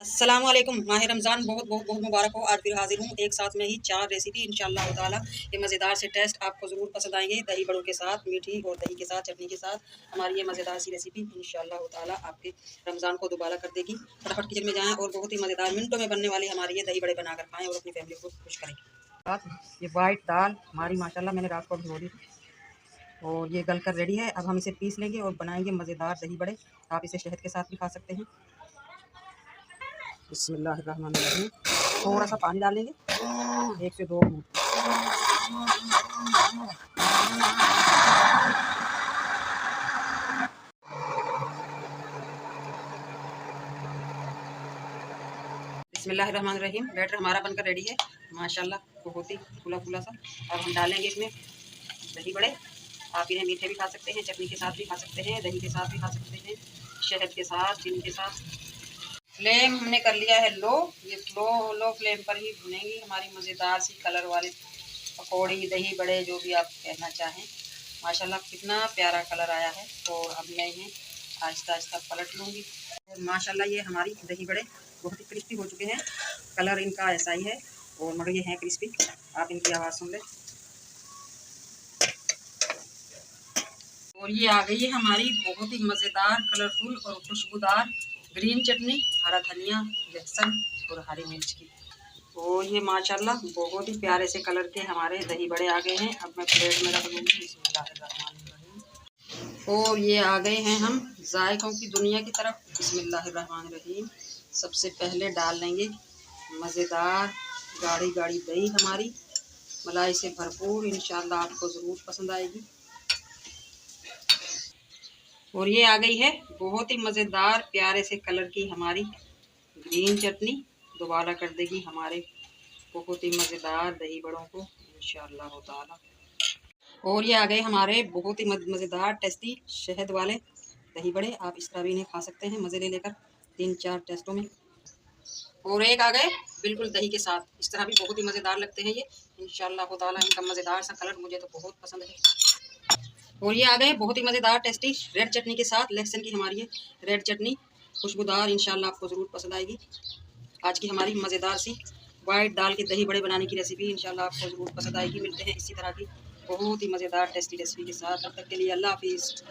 अस्सलाम वालेकुम। माह रमज़ान बहुत बहुत बहुत मुबारक हो। आज फिर हाजिर हूँ एक साथ में ही 4 रेसिपी इंशाअल्लाह ताला। ये मज़ेदार से टेस्ट आपको ज़रूर पसंद आएंगे। दही बड़ों के साथ, मीठी और दही के साथ, चटनी के साथ हमारी ये मज़ेदार सी रेसिपी इंशाअल्लाह ताला आपके रमज़ान को दोबारा कर देगी। फटाफट किचन में जाएँ और बहुत ही मज़ेदार मिनटों में बनने वाली हमारी ये दही बड़े बनाकर खाएँ और अपनी फैमिली को खुश करें। ये वाइट दाल हमारी माशाल्लाह मैंने रात को भिगो दी और ये गल कर रेडी है। अब हम इसे पीस लेंगे और बनाएंगे मज़ेदार दही बड़े। आप इसे शहद के साथ भी खा सकते हैं। बिस्मिल्लाहिर्रहमानिर्रहीम। थोड़ा सा पानी डालेंगे, 1 से 2 मिनट। बिस्मिल्लाहिर्रहमानिर्रहीम। बैटर हमारा बनकर रेडी है माशाल्लाह, बहुत ही फूला फूला सा। अब हम डालेंगे इसमें दही बड़े। आप इन्हें मीठे भी खा सकते हैं, चटनी के साथ भी खा सकते हैं, दही के साथ भी खा सकते हैं, शहद के साथ, चीनी के साथ। फ्लेम हमने कर लिया है लो। ये लो फ्लेम पर ही भुनेंगी हमारी मज़ेदार सी कलर वाले पकौड़ी, दही बड़े, जो भी आप कहना चाहें। माशाल्लाह कितना प्यारा कलर आया है। और अब मैं इन्हें आहिस्ता आहिस्ता पलट लूँगी। और माशाल्लाह ये हमारी दही बड़े बहुत ही क्रिस्पी हो चुके हैं। कलर इनका ऐसा ही है और मगर ये हैं क्रिस्पी। आप इनकी आवाज़ सुन लें। और ये आ गई है हमारी बहुत ही मज़ेदार, कलरफुल और खुशबूदार ग्रीन चटनी, हरा धनिया, लहसुन और हरी मिर्च की। और ये माशाल्लाह बहुत ही प्यारे से कलर के हमारे दही बड़े आ गए हैं। अब मैं प्लेट में रख लूँगी। बिस्मिल्लाहिर्रहमानिर्रहीम। और ये आ गए हैं हम जायकों की दुनिया की तरफ। बिस्मिल्लाहिर्रहमानिर्रहीम। सबसे पहले डाल लेंगे मज़ेदार गाढ़ी गाढ़ी दही हमारी, मलाई से भरपूर। इंशाल्लाह आपको ज़रूर पसंद आएगी। और ये आ गई है बहुत ही मज़ेदार प्यारे से कलर की हमारी ग्रीन चटनी। दोबारा कर देगी हमारे बहुत ही मज़ेदार दही बड़ों को इंशाअल्लाह ताला। और ये आ गए हमारे बहुत ही मज़ेदार टेस्टी शहद वाले दही बड़े। आप इस तरह भी इन्हें खा सकते हैं मज़े ले लेकर 3-4 टेस्टों में। और एक आ गए बिल्कुल दही के साथ। इस तरह भी बहुत ही मज़ेदार लगते हैं ये इंशाअल्लाह ताला। इनका मज़ेदार सा कलर मुझे तो बहुत पसंद है। और ये आ गए बहुत ही मज़ेदार टेस्टी रेड चटनी के साथ। लहसुन की हमारी ये रेड चटनी खुशबूदार, इंशाल्लाह आपको ज़रूर पसंद आएगी। आज की हमारी मज़ेदार सी वाइट दाल के दही बड़े बनाने की रेसिपी इंशाल्लाह आपको ज़रूर पसंद आएगी। मिलते हैं इसी तरह की बहुत ही मज़ेदार टेस्टी रेसिपी के साथ। तब तक के लिए अल्लाह हाफिज़।